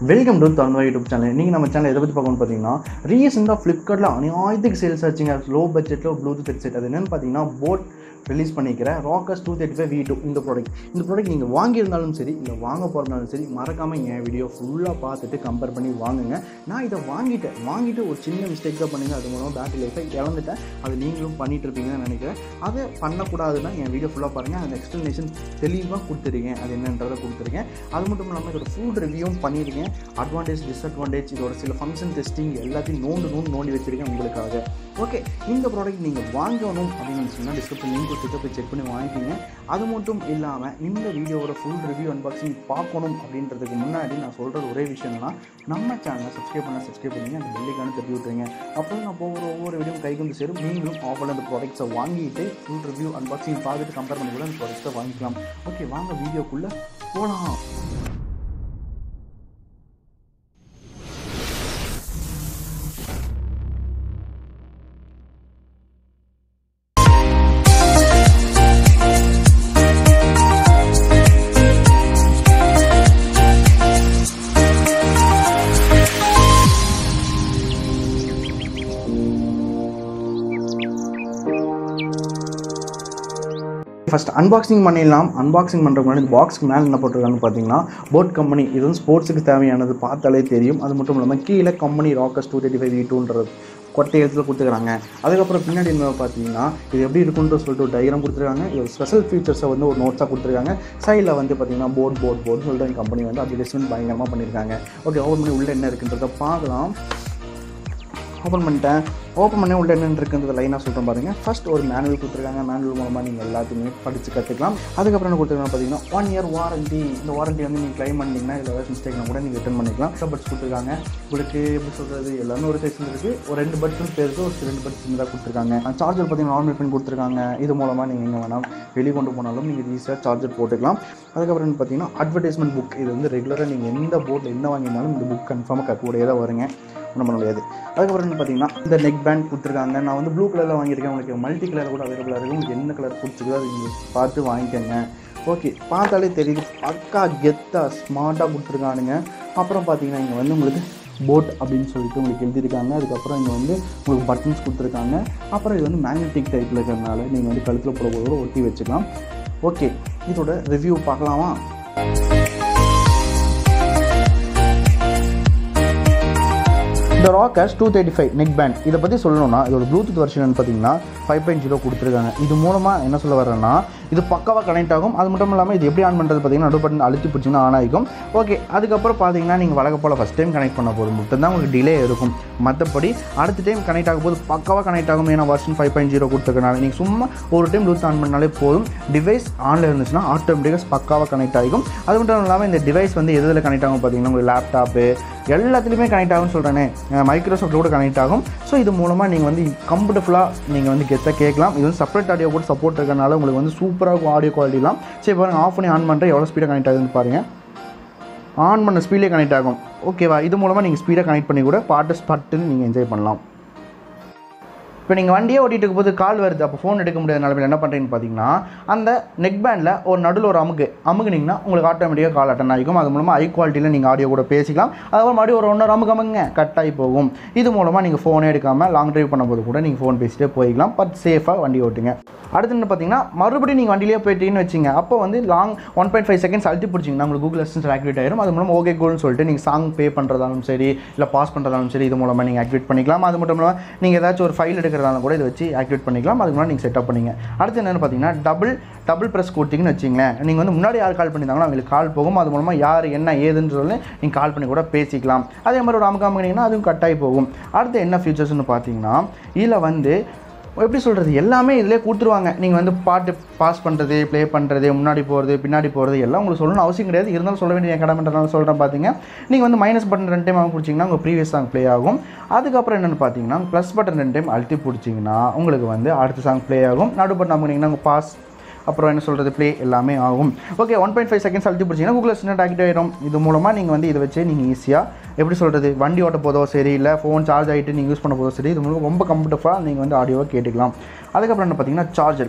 Welcome to Thanva YouTube channel. நீங்கள் நம்ம channel எதை பற்றி பார்க்கணும்னு பார்த்தீங்கன்னா, ரீசெண்டாக ஃப்ளிப்கார்ட்டில் அநியாயத்துக்கு சேல்ஸ் ஆச்சுங்க. லோ பட்ஜெட்டில் ப்ளூடூத் ஹெட்செட். அது என்னென்னு பார்த்தீங்கன்னா, போட் ரிலீஸ் பண்ணிக்கிற Rockerz 235 V2 இந்த ப்ராடக்ட் நீங்கள் வாங்கியிருந்தாலும் சரி இல்லை வாங்க போகிறதுனாலும் சரி, மறக்காமல் என் வீடியோ ஃபுல்லாக பார்த்துட்டு கம்பேர் பண்ணி வாங்குங்க. நான் இதை வாங்கிட்டு ஒரு சின்ன மிஸ்டேக் தான் பண்ணுங்க. அது மூலமாக பேட்டரி லைஃபை இழந்துட்டேன். அது நீங்களும் பண்ணிட்டு இருப்பீங்கன்னு நினைக்கிறேன். அதை பண்ணக்கூடாதுன்னா என் வீடியோ ஃபுல்லாக பாருங்கள். அந்த எக்ஸ்ப்ளனேஷன் தெளிவாக கொடுத்துருக்கேன். அது என்னன்றதை கொடுத்துருக்கேன். அது மட்டும் இல்லாமல் இதோட ஃபுல் ரிவ்யூவும் பண்ணியிருக்கேன். அட்வான்டேஜ், டிஸ்அட்வான்டேஜ், இதோட சில ஃபங்க்ஷன் டெஸ்டிங் எல்லாத்தையும் நோண்டி வச்சுருக்கேன் உங்களுக்காக. ஓகே, இந்த ப்ராடக்ட் நீங்கள் வாங்கணும் அப்படின்னு நினச்சிங்கன்னா டிஸ்கிரிப்ஷன் லிங்க் கொடுத்துட்டு போய் செக் பண்ணி வாங்கிக்கிங்க. அது மட்டும் இல்லாமல் இந்த வீடியோவோட ஃபுல் ரிவ்யூ அன்பாக்சிங் பார்க்கணும் அப்படின்றதுக்கு முன்னாடி நான் சொல்கிறது ஒரே விஷயம் என்னன்னா, நம்ம சேனலை சப்ஸ்கிரைப் பண்ணி அந்த பெல்லைக்கான தட்டி விட்டுருங்க. அப்போ நான் ஒவ்வொரு வீடியோ கைக்கு வந்து சேரும். நீங்களும் ஆஃபரில் அந்த ப்ராடக்ட்ஸை வாங்கிட்டு ஃபுல் ரிவ்யூ அன்பாக்சிங் பார்த்துட்டு கம்பேர் பண்ணி கூட அந்த ப்ராடக்ட்ஸை வாங்கிக்கலாம். ஓகே, வாங்க வீடியோக்குள்ளே போகலாம். ஃபஸ்ட் அன்பாக்சிங் பண்ணிடலாம். அன்பாக்சிங் பண்ணுறதுக்கு முன்னாடி இந்த பாக்ஸ்க்கு மேலே என்ன போட்டிருக்காங்கன்னு பார்த்தீங்கன்னா, போட் கம்பெனி. இது வந்து ஸ்போர்ட்ஸுக்கு தேவையானது பார்த்தாலே தெரியும். அது மட்டும் இல்லாமல் கீழே கம்பெனி Rockerz 235 V2ன்றது கொட்டை எழுத்துல கொடுத்துக்கிறாங்க. அதுக்கப்புறம் பின்னாடி என்ன பார்த்தீங்கன்னா, இது எப்படி இருக்குன்னு சொல்லிட்டு ஒரு டயக்ராம் கொடுத்துருக்காங்க. இது ஸ்பெஷல் ஃபீச்சர்ஸை வந்து ஒரு நோட்ஸாக கொடுத்துருக்காங்க. சைடில் வந்து பார்த்தீங்கன்னா போர்டு சொல்லிட்டு கம்பெனி வந்து அட்வர்டைஸ்மெண்ட் பயங்கரமாக பண்ணியிருக்காங்க. ஓகே, ஓப்பன் பண்ணி உள்ளே என்ன இருக்குன்றதை பார்க்கலாம். ஓப்பன் பண்ணி உள்ள என்ன இருக்குன்றது லைனாக சொல்கிறேன் பாருங்கள். ஃபஸ்ட் ஒரு மேனுவல் கொடுத்துருக்காங்க. மேனுவல் மூலமாக நீங்கள் எல்லாத்தையுமே படித்து கற்றுக்கலாம். அதுக்கப்புறம் என்ன கொடுத்துருக்காங்க பார்த்தீங்கன்னா, 1 year வாரண்டி. இந்த வாரண்டி வந்து நீங்கள் கிளைம் பண்ணிங்கன்னா இல்லை ஏதாவது மிஸ்டேக்னா கூட நீங்கள் ரிட்டர்ன் பண்ணிக்கலாம். பட்ஸ் கொடுத்துருக்காங்க. உங்களுக்கு எப்படி சொல்கிறது, எல்லாமே ஒரு சைஸ் இருக்குது. ஒரு 2 பட்ஸும் பேருக்கு ஒரு 2 பட்ஸ் சின்னதாக கொடுத்துருக்காங்க. சார்ஜர் பார்த்தீங்கன்னா நார்மல் பின் கொடுத்துருக்காங்க. இது மூலமாக நீங்கள் எங்கே வேணால் வெளியே கொண்டு போனாலும் நீங்கள் ஈஸியாக சார்ஜர் போட்டுக்கலாம். அதுக்கப்புறம் என்ன பார்த்தீங்கன்னா, அட்வர்டைஸ்மெண்ட் புக். இது வந்து ரெகுலராக நீங்கள் எந்த போர்டில் என்ன வாங்கினாலும் இந்த புக் கன்ஃபார்மாக கூடயே தான் வருங்க. ஒன்றும் பண்ண முடியாது. அதுக்கப்புறம் என்ன பார்த்தீங்கன்னா, இந்த நெக் பேண்ட் கொடுத்துருக்காங்க. நான் வந்து ப்ளூ கலரில் வாங்கியிருக்கேன். உங்களுக்கு மல்டி கலர் கூட அவைலபிளாக இருக்கும். உங்களுக்கு என்ன கலர் பிடிச்சிருக்கோ அது நீங்கள் பார்த்து வாங்கிக்கோங்க. ஓகே, பார்த்தாலே தெரியுது, பக்கா கெத்தாக ஸ்மார்ட்டாக கொடுத்துருக்கானுங்க. அப்புறம் பார்த்தீங்கன்னா இங்கே வந்து உங்களுக்கு போட் அப்படின்னு சொல்லிட்டு உங்களுக்கு எழுதியிருக்காங்க. அதுக்கப்புறம் இங்கே வந்து உங்களுக்கு பட்டன்ஸ் கொடுத்துருக்காங்க. அப்புறம் இது வந்து மேக்னெட்டிக் டைப்பில் இருக்கிறதுனால நீங்கள் வந்து கழுத்தில் போட ஒட்டி வச்சுக்கலாம். ஓகே, இதோட ரிவ்யூ பார்க்கலாமா? இந்த Rockerz 235 நெக் பேண்ட் இதை பற்றி சொல்லணும்னா, இதோட ப்ளூடூத் வெர்ஷன் பார்த்தீங்கன்னா 5.0 கொடுத்துருக்காங்க. இது மூலமாக என்ன சொல்ல வரேன்னா, இது பக்காவாக கனெக்ட் ஆகும். அது மட்டும் இல்லாமல் இது எப்படி ஆன் பண்ணுறது பார்த்தீங்கன்னா, நடு பட்டன் அழுத்தி பிடிச்சிங்கன்னா ஆன் ஆகிக்கும். ஓகே, அதுக்கப்புறம் பார்த்தீங்கன்னா நீங்கள் வழக்க போல் ஃபஸ்ட் டைம் கனெக்ட் பண்ண போது மட்டும்தான் உங்களுக்கு டிலே இருக்கும். மற்றபடி அடுத்த டைம் கனெக்ட் ஆகும் போது பக்காவாக கனெக்ட் ஆகும். ஏன்னா வெர்ஷன் 5.0 கொடுத்துருக்கனால நீங்கள் சும்மா ஒரு டைம் ப்ளூடூத் ஆன் பண்ணாலே போதும். டிவைஸ் ஆனில் இருந்துச்சுன்னா ஆட்டோமேட்டிக்காக பக்காவாக கனெக்ட் ஆகிக்கும். அது மட்டும் இல்லாமல் இந்த டிவைஸ் வந்து எதில் கனெக்ட் ஆகும் பார்த்தீங்கன்னா, உங்களுக்கு லேப்டாப்பு எல்லாத்துலேயுமே கனெக்ட் ஆகும்னு சொல்கிறேனே, மைக்ரோசாஃப்ட் கூட கனெக்ட் ஆகும். ஸோ இது மூலமாக நீங்கள் வந்து கம்ஃபர்டபுளாக நீங்கள் வந்து கெத்தாக கேட்கலாம். இது வந்து செப்பரேட் ஆடியோ கூட சப்போர்ட் இருக்கிறனால உங்களுக்கு வந்து சூப்பராக ஆடியோ குவாலிட்டிலாம். சரி பாருங்கள், ஆஃப் பண்ணி ஆன் பண்ணுறேன் எவ்வளோ ஸ்பீடாக கனெக்ட் ஆகுதுன்னு பாருங்கள். ஆன் பண்ண ஸ்பீடே கனெக்ட் ஆகும். ஓகேவா? இது மூலமாக நீங்கள் ஸ்பீடாக கனெக்ட் பண்ணி கூட பாட்டுன்னு நீங்கள் என்ஜாய் பண்ணலாம். இப்போ நீங்கள் வண்டியே ஓட்டிகிட்டு இருக்கும்போது கால் வருது, அப்போ ஃபோன் எடுக்க முடியாத நிலமையில் என்ன பண்ணுறீங்கன்னு பார்த்தீங்கன்னா, அந்த நெக் பேண்டில் ஒரு நடுவில் ஒரு அமுகுனிங்கன்னா உங்களுக்கு ஆட்டோமேட்டிக்காக கால் அட்டன் ஆகிக்கும். அது மூலமாக ஹை குவாலிட்டியில் நீங்கள் ஆடியோ கூட பேசிக்கலாம். அதுக்கப்புறம் மறுபடியும் ஒரு 1 hour அமுங்க கட் ஆகி போகும். இது மூலமாக நீங்கள் ஃபோனே எடுக்காமல் லாங் ட்ரைவ் பண்ணும்போது கூட நீங்கள் ஃபோன் பேசிட்டே போய்க்கலாம். பட் சேஃபாக வண்டி ஓட்டுங்க. அடுத்து என்ன பார்த்தீங்கன்னா, மறுபடியும் நீங்கள் வண்டியிலே போயிட்டீங்கன்னு வச்சிங்க, அப்போ வந்து 1.5 seconds அழுத்தி பிடிச்சிங்கன்னா உங்களுக்கு கூகுள் அசிஸ்டன்ட் ஆக்டிவேட் ஆயிடும். அது மூலமாக ஓகே கூகுள்னு சொல்லிட்டு நீங்கள் சாங் பே பண்ணுறதாலும் சரி இல்லை பாஸ் பண்ணுறதாலும் சரி, இது மூலமாக நீங்கள் ஆக்டிவேட் பண்ணிக்கலாம். அது மட்டும் இல்லாமல் நீங்கள் ஏதாச்சும் ஒரு ஃபைல் கூட இதை வச்சு ஆக்டிவேட் பண்ணிக்கலாம். அதுக்கு முன்னாடி நீங்கள் செட்டப் பண்ணிங்க. அடுத்து என்னென்னு பார்த்தீங்கன்னா, டபுள் ப்ரெஸ் கொடுத்தீங்கன்னு வச்சிங்களேன், நீங்கள் வந்து முன்னாடி யார் கால் பண்ணியிருந்தாங்களோ அவங்களுக்கு கால் போகும். அது மூலமாக யார் என்ன ஏதுன்னு சொல்லி நீங்கள் கால் பண்ணி கூட பேசிக்கலாம். அதே மாதிரி ஒரு அமுகாமுங்கன்னா அதுவும் கட்டாகி போகும். அடுத்து என்ன ஃபீச்சர்ஸ்னு பார்த்தீங்கன்னா, இதில் வந்து எப்படி சொல்கிறது, எல்லாமே இதிலே கொடுத்துருவாங்க. நீங்கள் வந்து பாட்டு பாஸ் பண்ணுறது, ப்ளே பண்ணுறது, முன்னாடி போகிறது, பின்னாடி போகிறது எல்லாம் உங்களுக்கு சொல்லணும் அவசியம் கிடையாது. இருந்தாலும் சொல்ல வேண்டிய கடமைன்றனால சொல்கிறேன். பார்த்தீங்க, நீங்கள் வந்து மைனஸ் பட்டன் 2 டைம் பிடிச்சிங்கன்னா உங்கள் ப்ரீவியஸ் சாங் ப்ளே ஆகும். அதுக்கப்புறம் என்னென்னு பார்த்தீங்கன்னா, ப்ளஸ் பட்டன் 2 டைம் அழுத்தி பிடிச்சிங்கன்னா உங்களுக்கு வந்து அடுத்த சாங் ப்ளே ஆகும். நடு பட்டன் அமுக்குனீங்கன்னா உங்கள் பாஸ், அப்புறம் என்ன சொல்கிறது, ப்ளே எல்லாமே ஆகும். ஓகே, 1.5 seconds அழுத்தி பிடிச்சிங்கன்னா கூகுள் அசிஸ்டன்ட் ஆக்டிவேட் ஆகிடும். இது மூலமாக நீங்கள் வந்து இதை வச்சு நீங்கள் ஈஸியாக எப்படி சொல்கிறது, வண்டி ஓட்ட போதோ சரி இல்லை ஃபோன் சார்ஜ் ஆகிட்டு நீங்கள் யூஸ் பண்ண போதோ சரி, இது மூலம் ரொம்ப கம்ஃபர்டபுளாக நீங்கள் வந்து ஆடியோவாக கேட்டுக்கலாம். அதுக்கப்புறம் என்ன பார்த்தீங்கன்னா,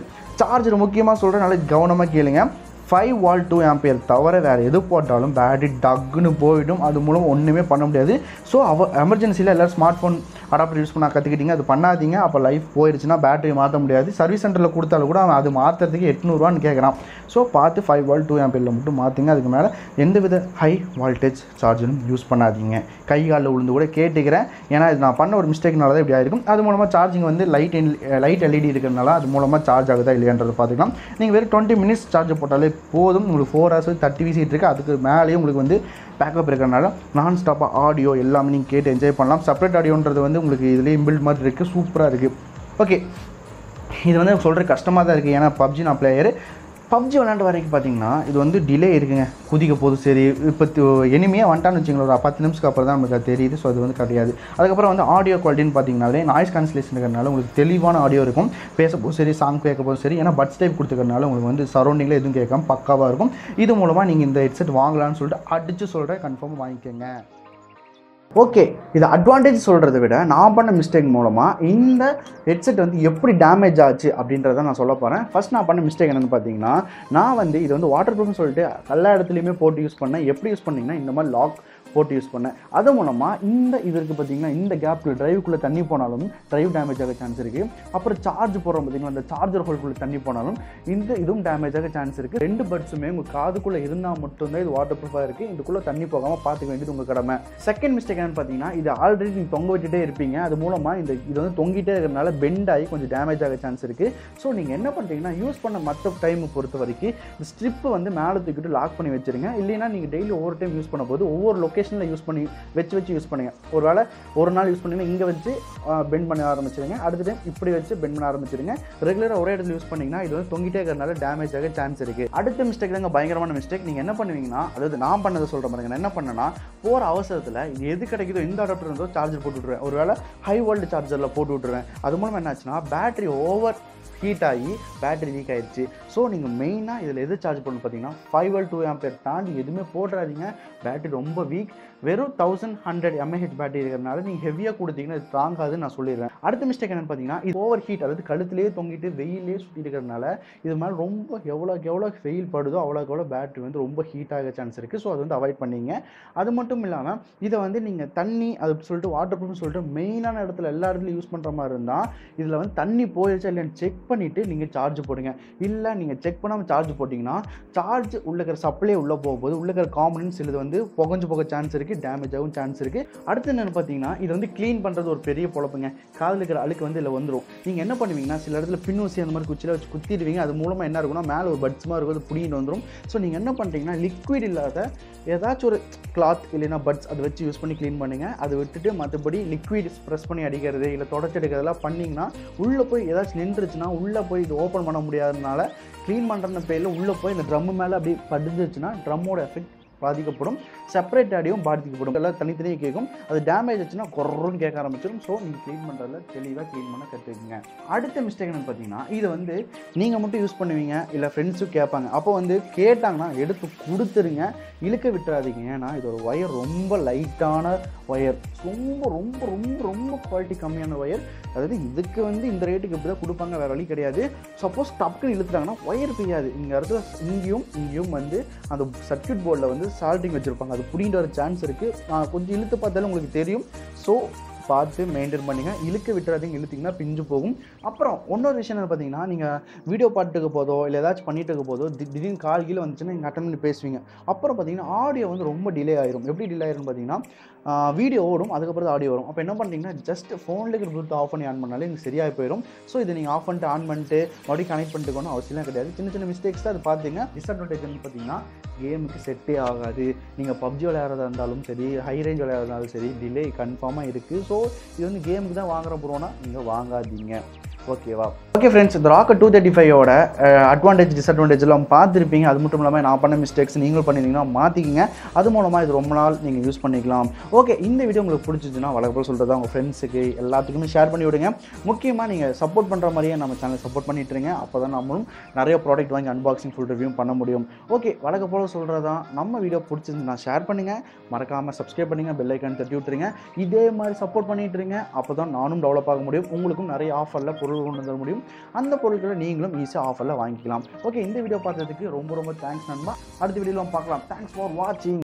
சார்ஜர் முக்கியமாக சொல்கிறேன், நல்லா கவனமாக கேளுங்க. 5 வால்ட் 2 ஆம்பியர் தவிர வேறு எது போட்டாலும் பேட்டரி டக்குன்னு போயிடும். அது மூலம் ஒன்றுமே பண்ண முடியாது. ஸோ எமர்ஜென்சியில் எல்லோரும் ஸ்மார்ட் ஃபோன் அடாப்டர் யூஸ் பண்ண கற்றுக்கிட்டீங்க, அது பண்ணாதீங்க. அப்போ லைஃப் போயிடுச்சுன்னா பேட்டரி மாற்ற முடியாது. சர்வீஸ் சென்டரில் கொடுத்தாலும் கூட அவன் அது மாற்றுறதுக்கு 800 கேட்குறான். ஸோ பார்த்து 5 வால்ட் 2 ஆம்பியரில் மட்டும் மாற்றுங்க. அதுக்கு மேலே எந்தவித ஹை வால்டேஜ் சார்ஜரும் யூஸ் பண்ணாதீங்க. கை காலில் விழுந்து கூட கேட்டுக்கிறேன். ஏன்னா இது நான் பண்ண ஒரு மிஸ்டேக்னால தான் இப்படி ஆயிருக்கும். அது மூலமாக சார்ஜிங் வந்து லைட் எல்இடி இருக்கிறதுனால அது மூலமாக சார்ஜ் ஆகுதா இல்லையான்றதை பார்த்துக்கலாம். நீங்கள் வெறும் 20 மினிட்ஸ் சார்ஜ் போட்டாலே போதும். உங்களுக்கு 4 hours 30 விசிட் இருக்குது. அதுக்கு மேலேயும் உங்களுக்கு வந்து பேக்கப் இருக்கிறனால நான் ஸ்டாப்பாக ஆடியோ எல்லாமே நீங்கள் கேட்டு என்ஜாய் பண்ணலாம். செப்பரேட் ஆடியோன்றது வந்து உங்களுக்கு இதுலேயே இன்பில்ட் மாதிரி இருக்குது. சூப்பராக இருக்குது. ஓகே, இது வந்து சொல்கிற கஷ்டமாக தான் இருக்குது. ஏன்னா பப்ஜி நான் பிளேயரு. பப்ஜி விளையாண்டு வரைக்கும் பார்த்தீங்கன்னா இது வந்து டிலே இருக்குங்க. குதிக்க போதும் சரி. இப்போ எனிமையாக வந்துட்டான்னு வச்சுங்களேன், ஒரு 10 நிமிஷத்துக்கு அப்புறம் தான் நமக்கு அது தெரியுது. ஸோ அது வந்து கிடையாது. அதுக்கப்புறம் வந்து ஆடியோ குவாலிட்டின்னு பார்த்தீங்கன்னாலே நாய்ஸ் கேன்சலேஷன் இருக்கிறனால உங்களுக்கு தெளிவான ஆடியோ இருக்கும். பேசப்போதும் சரி, சாங் கேட்கப்போதும் சரி. ஏன்னா பட்ஸ் டைப் கொடுத்துக்கிறனால உங்களுக்கு வந்து சரௌண்டிங்கில் எதுவும் கேட்காம பக்காவாக இருக்கும். இது மூலமாக நீங்கள் இந்த ஹெட்செட் வாங்கலான்னு சொல்லிட்டு அடித்து சொல்கிறேன். கன்ஃபார்மாக வாங்கிக்கோங்க. ஓகே, இது அட்வான்டேஜ் சொல்கிறத விட நான் பண்ண மிஸ்டேக் மூலமாக இந்த ஹெட்செட் வந்து எப்படி டேமேஜ் ஆச்சு அப்படின்றத நான் சொல்ல போகிறேன். ஃபஸ்ட் நான் பண்ண மிஸ்டேக் என்னென்னு பார்த்தீங்கன்னா, நான் வந்து இது வந்து வாட்டர் ப்ரூஃப்னு சொல்லிட்டு எல்லா இடத்துலையுமே போட்டு யூஸ் பண்ணேன். எப்படி யூஸ் பண்ணிங்கன்னா இந்த மாதிரி லாக் போட்டு யூஸ் பண்ணேன். அது மூலமாக இந்த இது இருக்குது பார்த்தீங்கன்னா, இந்த கேப்பில் டிரைவுக்குள்ளே தண்ணி போனாலும் டிரைவ் டேமேஜ் ஆக சான்ஸ் இருக்குது. அப்புறம் சார்ஜ் போடுறோம் பார்த்தீங்கன்னா, அந்த சார்ஜர் ஹோல்குள்ளே தண்ணி போனாலும் இதுவும் டேமேஜ் ஆக சான்ஸ் இருக்குது. 2 பட்ஸுமே உங்கள் காதுக்குள்ளே இருந்தால் மட்டும்தான் இது வாட்டர் ப்ரூஃபாக இருக்குது. இதுக்குள்ளே தண்ணி போகாமல் பார்த்துக்க வேண்டியது உங்கள் கடமை. செகண்ட் மிஸ்டேக் என்னன்னு பார்த்தீங்கன்னா, இது ஆல்ரெடி நீங்கள் தொங்க விட்டுட்டே இருப்பீங்க. அது மூலமாக இது வந்து தொங்கிட்டே இருக்கிறனால பெண்ட் ஆகி கொஞ்சம் டேமேஜ் ஆக சான்ஸ் இருக்குது. ஸோ நீங்கள் என்ன பண்ணுறீங்கன்னா, யூஸ் பண்ண மற்ற டைமை பொறுத்த வரைக்கும் இந்த ஸ்ட்ரிப்பை வந்து மேலே தூக்கிட்டு லாக் பண்ணி வச்சுருங்க. இல்லைன்னா நீங்கள் டெய்லி ஒவ்வொரு டைம் யூஸ் பண்ணும்போது ஒவ்வொரு லொக்கேஷனில் யூஸ் பண்ணி வச்சு யூஸ் பண்ணுங்க. ஒரு வேளை ஒரு நாள் யூஸ் பண்ணிங்கன்னா இங்கே வச்சு பெண்ட் பண்ண ஆரம்பிச்சிருங்க. அடுத்த டைம் இப்படி வச்சு பெண்ட் பண்ண ஆரம்பிச்சிருங்க. ரெகுலராக ஒரே இடத்துல யூஸ் பண்ணிங்கன்னா இது வந்து தொங்கிட்டே இருக்கிறனால டேமேஜ் ஆக சான்ஸ் இருக்குது. அடுத்த மிஸ்டேக் தாங்க பயங்கரமான மிஸ்டேக். நீங்கள் என்ன பண்ணுவீங்கன்னா, அதாவது நான் பண்ணதை சொல்கிற மாதிரி நான் என்ன பண்ணேன்னா, போகிற அவசரத்தில் இது எது கிடைக்குதோ இந்த அடாப்டர் இருந்தோ சார்ஜர் போட்டு விட்ருவேன். ஒரு வேளை ஹை வோல்ட் சார்ஜரில் போட்டு விட்ருவேன். அது மூலம் என்னாச்சுன்னா பேட்டரி ஓவர் ஹீட் ஆகி பேட்டரி லீக் ஆயிடுச்சு. ஸோ நீங்கள் மெயினாக இதில் எது சார்ஜ் பண்ணணும் பார்த்தீங்கன்னா 5 வால்ட் 2 ஆம்பியர் தாண்டி எதுவுமே போடுறாதீங்க. பேட்டரி ரொம்ப வீக். வெறும் 1100 mAh பேட்டரி இருக்கிறனால நீங்கள் ஹெவியாக கொடுத்தீங்கன்னா இது தாங்காதுன்னு நான் சொல்லிடுறேன். அடுத்த மிஸ்டேக் என்னென்னு பார்த்தீங்கன்னா, இது ஓவர் ஹீட், அதாவது கழுத்துலேயே தொங்கிட்டு வெயிலே சுற்றி இருக்கிறனால இது மேலே ரொம்ப எவ்வளோ வெயில் படுதோ அவ்வளோக்கு பேட்டரி வந்து ரொம்ப ஹீட் ஆக சான்ஸ் இருக்குது. ஸோ அது வந்து அவாய்ட் பண்ணிங்க. அது மட்டும் இல்லாமல் இதை வந்து நீங்கள் தண்ணி அது சொல்லிட்டு வாட்டர் ப்ரூஃப்னு சொல்லிட்டு மெயினான இடத்துல எல்லா இடத்துலையும் யூஸ் பண்ணுற மாதிரி இருந்தால் இதில் வந்து தண்ணி போயிடுச்சா இல்லைன்னு செக் பண்ணிவிட்டு நீங்கள் சார்ஜ் போடுங்க. இல்லை நீங்கள் செக் பண்ணாமல் சார்ஜ் போட்டிங்கன்னா சார்ஜ் உள்ள இருக்கிற சப்ளை உள்ளே போகும்போது உள்ள இருக்கிற காம்பனன்ட்ஸ் இது வந்து புகஞ்சு போக சான்ஸ் இருக்குது. டேமேஜ் ஆகும் சான்ஸ் இருக்குது. அடுத்து என்னென்னு பார்த்தீங்கன்னா, இது வந்து க்ளீன் பண்ணுறது ஒரு பெரிய பொழப்புங்க. காதில் இருக்கிற அழுக்கு வந்து இதில் வந்துடும். நீங்கள் என்ன பண்ணுவீங்கன்னா, சில இடத்துல பின்னூசி அந்த மாதிரி குச்சியில் வச்சு குத்திடுவீங்க. அது மூலமாக என்ன இருக்குன்னா, மேலே ஒரு பட்ஸ் மாதிரி இருக்கும், அது புடிங்கிட்டு வந்துடும். ஸோ நீங்கள் என்ன பண்ணுறீங்கன்னா, லிக்விட் இல்லாத ஏதாச்சும் ஒரு கிளாத் இல்லைன்னா பட்ஸ் அதை வச்சு யூஸ் பண்ணி க்ளீன் பண்ணுங்கள். அதை விட்டுட்டு மற்றபடி லிக்விட் ப்ரெஸ் பண்ணி அடிக்கிறது இல்லை தொடச்சி எடுக்கிறதெல்லாம் பண்ணிங்கன்னா உள்ளே போய் ஏதாச்சும் நின்றுச்சுன்னா உள்ளே போய் இது ஓப்பன் பண்ண முடியாததுனால க்ளீன் பண்ணுற பேரில் உள்ளே போய் இந்த ட்ரம்மு மேலே அப்படி படிஞ்சிச்சுன்னா ட்ரம்மோட எஃபெக்ட் பாதிக்கப்படும். செப்பரேட் ஆடியும் பாதிக்கப்படும். எல்லாம் தனித்தனியாக கேட்கும். அது டேமேஜ் ஆச்சுன்னா கொர்றன்னு கேட்க ஆரம்பிச்சிடும். ஸோ நீங்கள் க்ளீன் பண்ணுறதுல தெளிவாக க்ளீன் பண்ண கற்றுக்குங்க. அடுத்த மிஸ்டேக் என்னன்னு பார்த்தீங்கன்னா, இது வந்து நீங்கள் மட்டும் யூஸ் பண்ணுவீங்க இல்லை ஃப்ரெண்ட்ஸும் கேட்பாங்க. அப்போ வந்து கேட்டாங்கன்னா எடுத்து கொடுத்துருங்க. இழுக்க விட்டுறாதீங்க. ஏன்னா இது ஒரு ஒயர் ரொம்ப லைட்டான ஒயர், ரொம்ப ரொம்ப ரொம்ப ரொம்ப குவாலிட்டி கம்மியான ஒயர். அதாவது இதுக்கு வந்து இந்த ரேட்டுக்கு இப்படி தான் கொடுப்பாங்க, வேறு வழி கிடையாது. சப்போஸ் டப்புன்னு இழுத்துட்டாங்கன்னா ஒயர் பெய்யாது. இங்கே இடத்துல இங்கேயும் வந்து அந்த சர்க்யூட் போர்டில் வந்து சால்ட்டிங் வச்சுருப்பாங்க. அது புடிங்கிட்டு வர சான்ஸ் இருக்குது. நான் கொஞ்சம் இழுத்து பார்த்தாலும் உங்களுக்கு தெரியும். ஸோ பார்த்து மெயின்டைன் பண்ணிங்க. இழுக்க விட்டுறாதீங்க. இழுத்திங்கன்னா பிஞ்சு போகும். அப்புறம் இன்னொரு விஷயம் என்ன பார்த்தீங்கன்னா, நீங்கள் வீடியோ பாட்டுக்கு போதோ இல்லை ஏதாச்சும் பண்ணிட்டு இருக்க போதோ திடீர்னு கால் கீழே வந்துச்சுன்னா நீங்கள் அட்டன் பண்ணி பேசுவீங்க. அப்புறம் பார்த்தீங்கன்னா ஆடியோ வந்து ரொம்ப டிலே ஆயிரும். எப்படி டிலே ஆயிரும்னு பார்த்தீங்கன்னா, வீடியோ ஓடும், அதுக்கப்புறம் ஆடியோ வரும். அப்போ என்ன பண்ணுறீங்கன்னா, ஜஸ்ட் ஃபோனில் இருக்கிற ப்ளூடூத் ஆஃப் பண்ணி ஆன் பண்ணாலே எனக்கு சரியாக போயிடும். ஸோ இதை நீங்கள் ஆஃப் பண்ணிட்டு ஆன் பண்ணிட்டு மறுபடியும் கனெக்ட் பண்ணிட்டுக்கணும் அவசியம் கிடையாது. சின்ன சின்ன மிஸ்டேக்ஸ் தான் அது பார்த்தீங்க. டிஸ்அட்வான்டேஜ்னு பார்த்தீங்கன்னா, கேமுக்கு செட்டே ஆகாது. நீங்கள் பப்ஜி விளையாடுறதா இருந்தாலும் சரி, ஹை ரேஞ்ச் விளையாடுறதாலும் சரி, டிலே கன்ஃபார்மாக இருக்குது. ஸோ இது வந்து கேமுக்கு தான் வாங்குற போகிறோன்னா நீங்கள் வாங்காதீங்க. ஓகேவா? ஓகே ஃப்ரெண்ட்ஸ், இந்த ராக்கர் 235ஓட அட்வான்டேஜ் டிஸ்அட்வான்டேஜ்லாம் பார்த்துருப்பீங்க. அது மட்டும் இல்லாமல் நான் பண்ண மிஸ்டேக்ஸ் நீங்களும் பண்ணியிருந்தீங்கன்னா மாற்றிக்கிங்க. அது மூலமாக இது ரொம்ப நாள் நீங்கள் யூஸ் பண்ணிக்கலாம். ஓகே, இந்த வீடியோ உங்களுக்கு பிடிச்சிச்சுன்னா வழக்கப்போல் சொல்கிறதா உங்கள் ஃப்ரெண்ட்ஸுக்கு எல்லாத்துக்குமே ஷேர் பண்ணி விடுங்க. முக்கியமாக நீங்கள் சப்போர்ட் பண்ணுற மாதிரியே நம்ம சேனல் சப்போர்ட் பண்ணிட்டுருங்க. அப்போ தான் நம்மளும் நிறைய ப்ராடக்ட் வாங்கி அன்பாக்சிங் ஃபுல் ரிவ்யூ பண்ண முடியும். ஓகே, வழக்கப்போல் சொல்கிறதா நம்ம வீடியோ பிடிச்சிருந்துன்னா ஷேர் பண்ணுங்கள். மறக்காமல் சப்ஸ்கிரைப் பண்ணுங்கள். பெல் ஐக்கான் தட்டி விட்டுருங்க. இதே மாதிரி சப்போர்ட் பண்ணிட்டுருங்க. அப்போ தான் நானும் டெவலப் ஆக முடியும். உங்களுக்கும் நிறைய ஆஃபரில் பொருள் பொருட்கள் கொண்டு வர முடியும். அந்த பொருட்களை நீங்களும் ஈஸியாக ஆஃபரில் வாங்கிக்கலாம். ஓகே, இந்த வீடியோ பார்த்ததுக்கு ரொம்ப ரொம்ப தேங்க்ஸ் நண்பா. அடுத்த வீடியோவில் பார்க்கலாம். தேங்க்ஸ் ஃபார் வாட்சிங்.